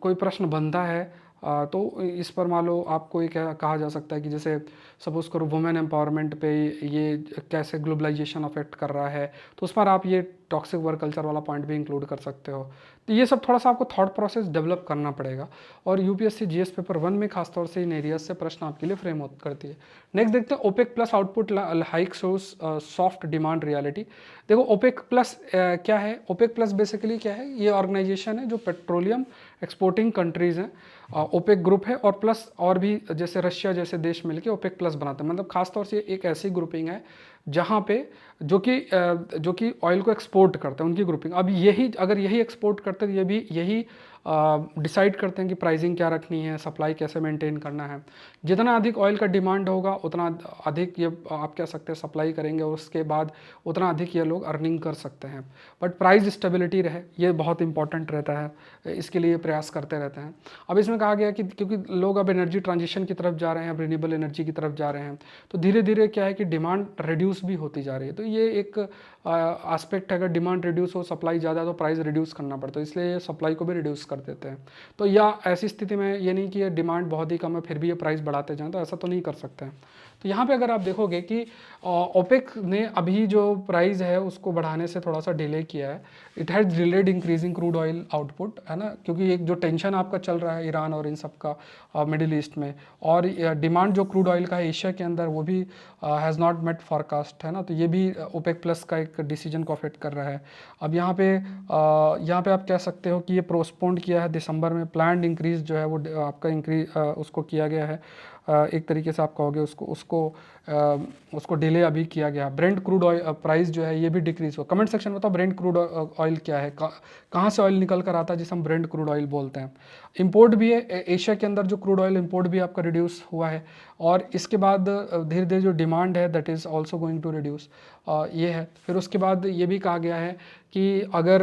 कोई प्रश्न बनता है तो इस पर मान लो आपको ये कहा जा सकता है कि जैसे सपोज करो वुमेन एम्पावरमेंट पे ये कैसे ग्लोबलाइजेशन अफेक्ट कर रहा है, तो उस पर आप ये टॉक्सिक वर्क कल्चर वाला पॉइंट भी इंक्लूड कर सकते हो। तो ये सब थोड़ा सा आपको थॉट प्रोसेस डेवलप करना पड़ेगा, और UPSC GS पेपर 1 में खासतौर से इन एरियाज से प्रश्न आपके लिए फ्रेम करती है। नेक्स्ट देखते हैं OPEC plus output hike shows soft demand reality. देखो ओपेक प्लस क्या है, ओपेक प्लस बेसिकली क्या है, ये ऑर्गेनाइजेशन है जो पेट्रोलियम एक्सपोर्टिंग कंट्रीज़ हैं, ओपेक ग्रुप है, और प्लस और भी जैसे रशिया जैसे देश मिलके ओपेक प्लस बनाते हैं। मतलब खासतौर से एक ऐसी ग्रुपिंग है जहाँ पे जो कि ऑयल को एक्सपोर्ट करते हैं, उनकी ग्रुपिंग। अब अगर यही एक्सपोर्ट करते हैं, ये भी यही डिसाइड करते हैं कि प्राइसिंग क्या रखनी है, सप्लाई कैसे मेंटेन करना है। जितना अधिक ऑयल का डिमांड होगा उतना अधिक ये आप कह सकते हैं सप्लाई करेंगे, और उसके बाद उतना अधिक ये लोग अर्निंग कर सकते हैं। बट प्राइस स्टेबिलिटी रहे, ये बहुत इंपॉर्टेंट रहता है, इसके लिए प्रयास करते रहते हैं। अब इसमें कहा गया कि क्योंकि लोग अब एनर्जी ट्रांजिशन की तरफ जा रहे हैं, अब रिन्यूएबल एनर्जी की तरफ जा रहे हैं, तो धीरे धीरे क्या है कि डिमांड रिड्यूस भी होती जा रही है। तो ये एक एस्पेक्ट है, अगर डिमांड रिड्यूस हो, सप्लाई ज़्यादा, तो प्राइस रिड्यूस करना पड़ता है, इसलिए ये सप्लाई को भी रिड्यूस कर देते हैं। तो या ऐसी स्थिति में ये नहीं कि ये डिमांड बहुत ही कम है फिर भी ये प्राइस बढ़ाते जाएं, तो ऐसा तो नहीं कर सकते हैं। तो यहाँ पे अगर आप देखोगे कि ओपेक ने अभी जो प्राइस है उसको बढ़ाने से थोड़ा सा डिले किया है। It has delayed increasing crude oil output, है ना, क्योंकि एक जो टेंशन आपका चल रहा है ईरान और इन सब का मिडिल ईस्ट में, और डिमांड जो क्रूड ऑयल का है एशिया के अंदर वो भी हैज़ नॉट मेट फॉरकास्ट, है ना। तो ये भी ओपेक प्लस का एक डिसीजन को अफेक्ट कर रहा है। अब यहाँ पे आप कह सकते हो कि ये प्रोस्पोन्ड किया है दिसंबर में, प्लान्ड इंक्रीज जो है वो आपका इंक्रीज उसको किया गया है, एक तरीके से आप कहोगे उसको उसको डिले अभी किया गया। ब्रेंट क्रूड ऑयल प्राइस जो है ये भी डिक्रीज हुआ। कमेंट सेक्शन में बताओ ब्रेंट क्रूड ऑयल क्या है, कहाँ से ऑयल निकल कर आता है जिसे हम ब्रेंट क्रूड ऑयल बोलते हैं। इंपोर्ट भी है, एशिया के अंदर जो क्रूड ऑयल इंपोर्ट भी आपका रिड्यूस हुआ है, और इसके बाद धीरे धीरे जो डिमांड है that is also going to reduce, ये है। फिर उसके बाद ये भी कहा गया है कि अगर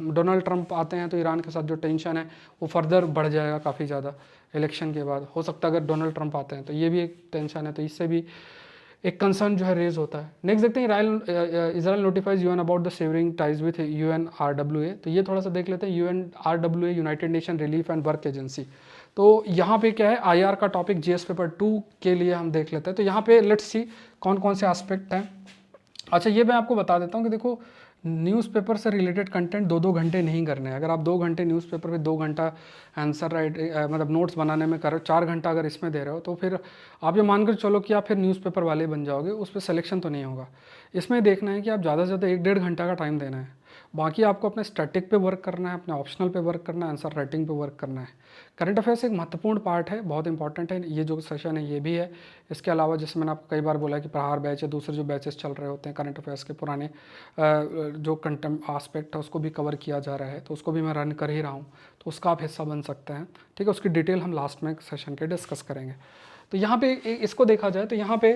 डोनाल्ड ट्रंप आते हैं तो ईरान के साथ जो टेंशन है वो फर्दर बढ़ जाएगा काफ़ी ज़्यादा इलेक्शन के बाद। हो सकता है अगर डोनाल्ड ट्रंप आते हैं तो ये भी एक टेंशन है, तो इससे भी एक कंसर्न जो है रेज होता है। नेक्स्ट देखते हैं, Israel notifies UN about the savouring ties with UNRWA। तो ये थोड़ा सा देख लेते हैं। UNRWA United Nation relief and work Agency. तो यहाँ पे क्या है, IR का टॉपिक GS पेपर 2 के लिए हम देख लेते हैं। तो यहाँ पे लेट्स सी कौन कौन से एस्पेक्ट हैं। अच्छा, ये मैं आपको बता देता हूँ कि देखो, न्यूज़पेपर से रिलेटेड कंटेंट 2-2 घंटे नहीं करने हैं। अगर आप 2 घंटे न्यूज़पेपर पे 2 घंटा आंसर राइट मतलब नोट्स बनाने में कर 4 घंटा अगर इसमें दे रहे हो, तो फिर आप ये मानकर चलो कि आप फिर न्यूज़पेपर वाले बन जाओगे, उस पर सिलेक्शन तो नहीं होगा। इसमें देखना है कि आप ज़्यादा से ज़्यादा 1-1.5 घंटा का टाइम देना है। बाकी आपको अपने स्टैटिक पे वर्क करना है, अपने ऑप्शनल पे वर्क करना है, आंसर राइटिंग पे वर्क करना है। करंट अफेयर्स एक महत्वपूर्ण पार्ट है, बहुत इंपॉर्टेंट है। ये जो सेशन है ये भी है। इसके अलावा जैसे मैंने आपको कई बार बोला कि प्रहार बैच या दूसरे जो बैचेस चल रहे होते हैं करंट अफेयर्स के पुराने जो कंटेंट आस्पेक्ट है उसको भी कवर किया जा रहा है, तो उसको भी मैं रन कर ही रहा हूँ, तो उसका आप हिस्सा बन सकते हैं। ठीक है, उसकी डिटेल हम लास्ट में सेशन के डिस्कस करेंगे। तो यहाँ पे इसको देखा जाए तो यहाँ पे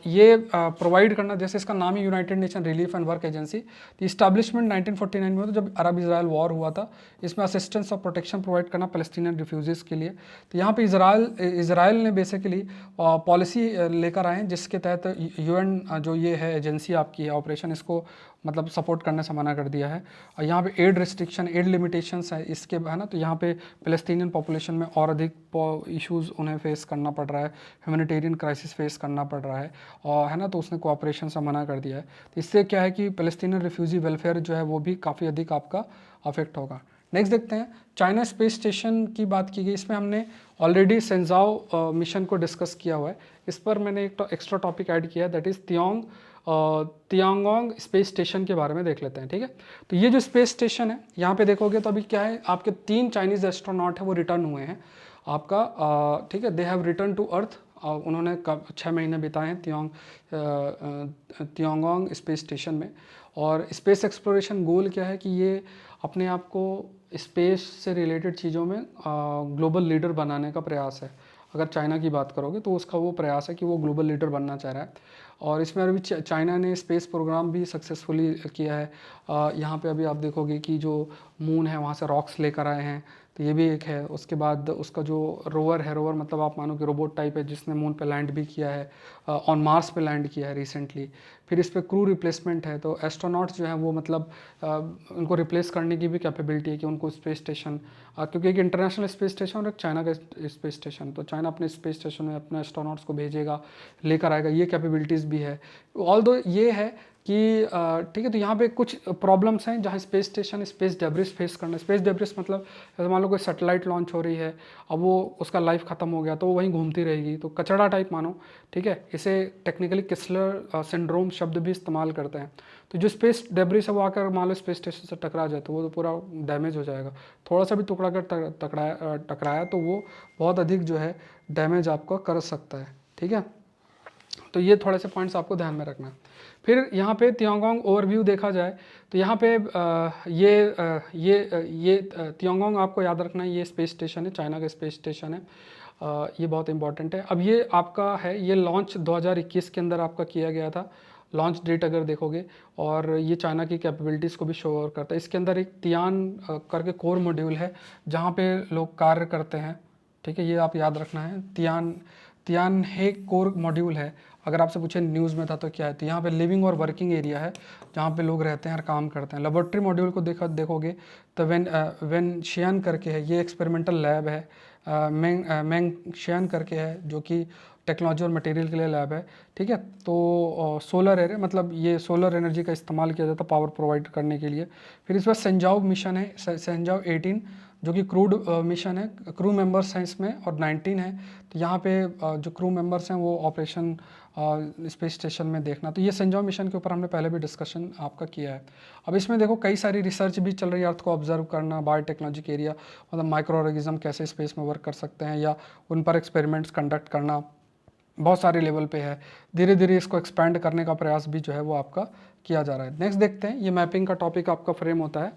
ये प्रोवाइड करना, जैसे इसका नाम ही United Nation relief and work Agency. तो इस्टेब्लिशमेंट 1949 में हुआ, जब अरब इसराइल वॉर हुआ था। इसमें असिस्टेंस और प्रोटेक्शन प्रोवाइड करना पैलेस्टीनियन रिफ्यूजीज़ के लिए। तो यहाँ पे इसराइल ने बेसिकली पॉलिसी लेकर आए हैं जिसके तहत UN जो ये है एजेंसी आपकी है ऑपरेशन, इसको मतलब सपोर्ट करने से मना कर दिया है। और यहाँ पे एड रिस्ट्रिक्शन, एड लिमिटेशंस है इसके, है ना। तो यहाँ पे पैलेस्टीनियन पॉपुलेशन में और अधिक इश्यूज़ उन्हें फेस करना पड़ रहा है, ह्यूमैनिटेरियन क्राइसिस फेस करना पड़ रहा है, और है ना, तो उसने कोऑपरेशन से मना कर दिया है। तो इससे क्या है कि पैलेस्टीनियन रिफ्यूजी वेलफेयर जो है वो भी काफ़ी अधिक आपका अफेक्ट होगा। नेक्स्ट देखते हैं, चाइना स्पेस स्टेशन की बात की गई। इसमें हमने ऑलरेडी सेंजाओ मिशन को डिस्कस किया हुआ है। इस पर मैंने एक एक्स्ट्रा टॉपिक ऐड किया है, that is Tiangong space station के बारे में देख लेते हैं। ठीक है, तो ये जो स्पेस स्टेशन है यहाँ पे देखोगे तो अभी क्या है, आपके 3 चाइनीज़ एस्ट्रोनॉट है वो रिटर्न हुए हैं आपका। ठीक है, they have return to earth. उन्होंने 6 महीने बिताए हैं तियांगोंग स्पेस स्टेशन में। और स्पेस एक्सप्लोरेशन गोल क्या है कि ये अपने आप को स्पेस से रिलेटेड चीज़ों में ग्लोबल लीडर बनाने का प्रयास है। अगर चाइना की बात करोगे तो उसका वो प्रयास है कि वो ग्लोबल लीडर बनना चाह रहा है। और इसमें अभी चाइना ने स्पेस प्रोग्राम भी सक्सेसफुली किया है। यहाँ पे अभी आप देखोगे कि जो मून है वहाँ से रॉक्स लेकर आए हैं, तो ये भी एक है। उसके बाद उसका जो रोवर है, रोवर मतलब आप मानो कि रोबोट टाइप है, जिसने मून पे लैंड भी किया है, ऑन मार्स पे लैंड किया है रिसेंटली। फिर इस पर क्रू रिप्लेसमेंट है, तो एस्ट्रोनॉट्स जो हैं वो मतलब उनको रिप्लेस करने की भी कैपेबिलिटी है कि उनको स्पेस स्टेशन, क्योंकि एक इंटरनेशनल स्पेस स्टेशन और एक चाइना का स्पेस स्टेशन, तो चाइना अपने स्पेस स्टेशन में अपने एस्ट्रोनॉट्स को भेजेगा, लेकर आएगा, ये कैपेबिलिटीज़ भी है। ऑल दो ये है कि ठीक है, तो यहाँ पे कुछ प्रॉब्लम्स हैं जहाँ space station space debris face करना। स्पेस डेब्रिस मतलब जैसे मान लो कोई सैटेलाइट लॉन्च हो रही है, अब वो उसका लाइफ ख़त्म हो गया तो वो वहीं घूमती रहेगी, तो कचड़ा टाइप मानो। ठीक है, इसे टेक्निकली किस्लर सिंड्रोम शब्द भी इस्तेमाल करते हैं। तो जो स्पेस डेब्रिस है वो आकर मान लो स्पेस स्टेशन से टकरा जाए तो वो तो पूरा डैमेज हो जाएगा। थोड़ा सा भी टुकड़ा कर टकराया तो वो बहुत अधिक जो है डैमेज आपको कर सकता है। ठीक है, तो ये थोड़े से पॉइंट्स आपको ध्यान में रखना है। फिर यहाँ पे तियांगोंग ओवरव्यू देखा जाए तो यहाँ पे ये तियांगोंग आपको याद रखना है, ये स्पेस स्टेशन है, चाइना का स्पेस स्टेशन है। ये बहुत इंपॉर्टेंट है। अब ये आपका है, ये लॉन्च 2021 के अंदर आपका किया गया था, लॉन्च डेट अगर देखोगे, और ये चाइना की कैपेबिलिटीज़ को भी शो ओवर करता है। इसके अंदर एक तियान करके कोर मॉड्यूल है जहाँ पे लोग कार्य करते हैं। ठीक है, ये आप याद रखना है, तियान हे कोर मॉड्यूल है। अगर आपसे पूछे न्यूज़ में था तो क्या है, तो यहाँ पे लिविंग और वर्किंग एरिया है जहाँ पे लोग रहते हैं और काम करते हैं। लेबोरेटरी मॉड्यूल को देखोगे तो वेन शियान करके है, ये एक्सपेरिमेंटल लैब है। मेंग शियान करके है जो कि टेक्नोलॉजी और मटेरियल के लिए लैब है। ठीक है, तो सोलर एरे मतलब ये सोलर एनर्जी का इस्तेमाल किया जाता है पावर प्रोवाइड करने के लिए। फिर इस बार सेंजाओ मिशन है, सेंजाओ 18 जो कि क्रूड मिशन है, क्रू मेंबर्स हैं इसमें और 19 है। तो यहाँ पे जो क्रू मेंबर्स हैं वो ऑपरेशन स्पेस स्टेशन में देखना। तो ये सेंजाओ मिशन के ऊपर हमने पहले भी डिस्कशन आपका किया है। अब इसमें देखो कई सारी रिसर्च भी चल रही है, अर्थ को ऑब्जर्व करना, बायोटेक्नोलॉजी के एरिया मतलब माइक्रो ऑर्गेनिज्म कैसे स्पेस में वर्क कर सकते हैं या उन पर एक्सपेरिमेंट्स कंडक्ट करना, बहुत सारे लेवल पे है, धीरे धीरे इसको एक्सपैंड करने का प्रयास भी जो है वो आपका किया जा रहा है। नेक्स्ट देखते हैं, ये मैपिंग का टॉपिक आपका फ्रेम होता है,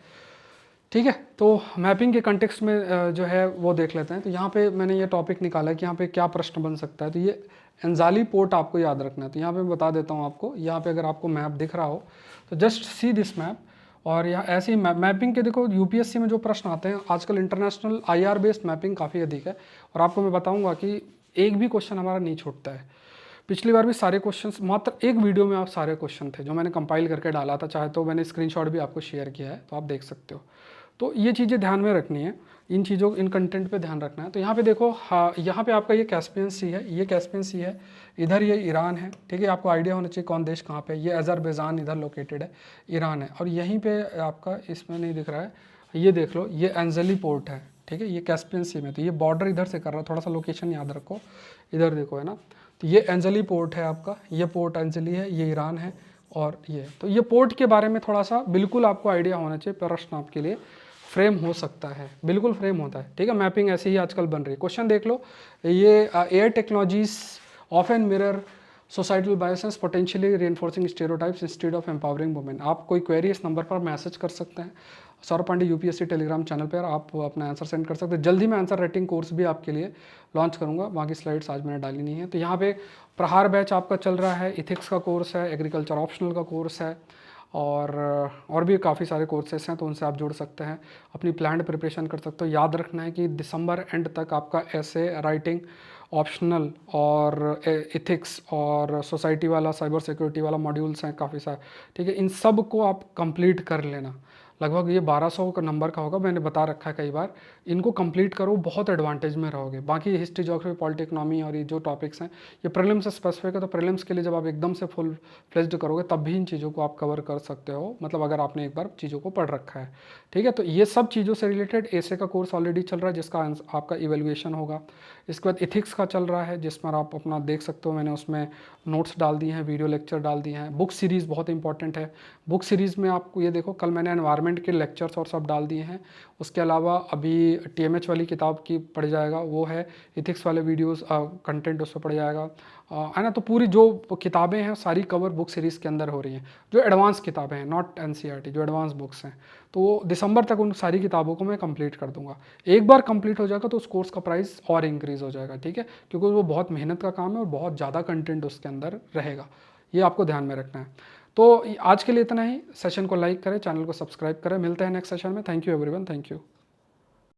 ठीक है। तो मैपिंग के कंटेक्स्ट में जो है वो देख लेते हैं। तो यहाँ पे मैंने ये टॉपिक निकाला है कि यहाँ पे क्या प्रश्न बन सकता है। तो ये एंजाली पोर्ट आपको याद रखना है। तो यहाँ पे मैं बता देता हूँ आपको, यहाँ पे अगर आपको मैप दिख रहा हो तो जस्ट सी दिस मैप। और यहाँ ऐसे ही मैपिंग के देखो यूपीएससी में जो प्रश्न आते हैं आजकल, इंटरनेशनल आईआर बेस्ड मैपिंग काफ़ी अधिक है। और आपको मैं बताऊँगा कि एक भी क्वेश्चन हमारा नहीं छूटता है। पिछली बार भी सारे क्वेश्चंस, मात्र एक वीडियो में आप सारे क्वेश्चन थे जो मैंने कंपाइल करके डाला था, चाहे तो मैंने स्क्रीनशॉट भी आपको शेयर किया है, तो आप देख सकते हो। तो ये चीज़ें ध्यान में रखनी है, इन चीज़ों, इन कंटेंट पे ध्यान रखना है। तो यहाँ पे देखो, हाँ यहाँ पे आपका ये कैस्पियन सी है, ये कैस्पियन सी है, इधर ये ईरान है, ठीक है। आपको आइडिया होना चाहिए कौन देश कहाँ पे है। ये अजरबैजान इधर लोकेटेड है, ईरान है। और यहीं पे आपका, इसमें नहीं दिख रहा है, ये देख लो, ये एंजली पोर्ट है, ठीक है। ये कैस्पियन सी में, तो ये बॉर्डर इधर से कर रहा है, थोड़ा सा लोकेशन याद रखो, इधर देखो, है ना। तो ये एंजली पोर्ट है आपका, ये पोर्ट एंजली है, ये ईरान है। और ये, तो ये पोर्ट के बारे में थोड़ा सा बिल्कुल आपको आइडिया होना चाहिए, प्रश्न आपके लिए फ्रेम हो सकता है, बिल्कुल फ्रेम होता है, ठीक है। मैपिंग ऐसे ही आजकल बन रही है। क्वेश्चन देख लो, ये are technologies of an mirror societal biases potentially reinforcing stereotypes instead of empowering women. आप कोई क्वेरी इस नंबर पर मैसेज कर सकते हैं, Saurabh Pandey UPSC Telegram channel पर, आप अपना आंसर सेंड कर सकते हैं। जल्दी मैं आंसर राइटिंग कोर्स भी आपके लिए लॉन्च करूंगा, बाकी स्लाइड्स आज मैंने डाली नहीं है। तो यहाँ पे प्रहार बैच आपका चल रहा है, इथिक्स का कोर्स है, एग्रीकल्चर ऑप्शनल का कोर्स है, और भी काफ़ी सारे कोर्सेस हैं, तो उनसे आप जुड़ सकते हैं, अपनी प्लान्ड प्रिपरेशन कर सकते हो। याद रखना है कि दिसंबर एंड तक आपका ऐसे राइटिंग, ऑप्शनल और इथिक्स और सोसाइटी वाला, साइबर सिक्योरिटी वाला मॉड्यूल्स हैं काफ़ी सारे, ठीक है। इन सब को आप कंप्लीट कर लेना। लगभग ये 1200 का नंबर का होगा, मैंने बता रखा है कई बार। इनको कंप्लीट करो, बहुत एडवांटेज में रहोगे। बाकी हिस्ट्री, ज्योग्राफी, पॉलिटी, इकोनॉमी और ये जो टॉपिक्स हैं, ये प्रीलिम्स से स्पेसिफिक है, तो प्रीलिम्स के लिए जब आप एकदम से फुल फ्लेज्ड करोगे तब भी इन चीज़ों को आप कवर कर सकते हो, मतलब अगर आपने एक बार चीज़ों को पढ़ रखा है, ठीक है। तो ये सब चीज़ों से रिलेटेड एसे का कोर्स ऑलरेडी चल रहा है, जिसका आपका इवेल्युएशन होगा। इसके बाद इथिक्स का चल रहा है, जिसमें आप अपना देख सकते हो, मैंने उसमें नोट्स डाल दिए हैं, वीडियो लेक्चर डाल दिए हैं। बुक सीरीज़ बहुत इंपॉर्टेंट है, बुक सीरीज़ में आपको ये देखो, कल मैंने एनवायरनमेंट के लेक्चर्स और सब डाल दिए हैं। उसके अलावा अभी टीएमएच वाली किताब की पढ़ जाएगा, वो है इथिक्स वाले वीडियोस, कंटेंट उस पर पढ़ जाएगा, है ना। तो पूरी जो किताबें हैं सारी कवर बुक सीरीज़ के अंदर हो रही हैं, जो एडवांस किताबें हैं, नॉट एनसीईआरटी, जो एडवांस बुक्स हैं। तो वो दिसंबर तक उन सारी किताबों को मैं कंप्लीट कर दूंगा। एक बार कंप्लीट हो जाएगा तो उस कोर्स का प्राइस और इंक्रीज़ हो जाएगा, ठीक है, क्योंकि वो बहुत मेहनत का काम है और बहुत ज़्यादा कंटेंट उसके अंदर रहेगा, ये आपको ध्यान में रखना है। तो आज के लिए इतना ही। सेशन को लाइक करें, चैनल को सब्सक्राइब करें, मिलते हैं नेक्स्ट सेशन में। Thank you everyone, thank you.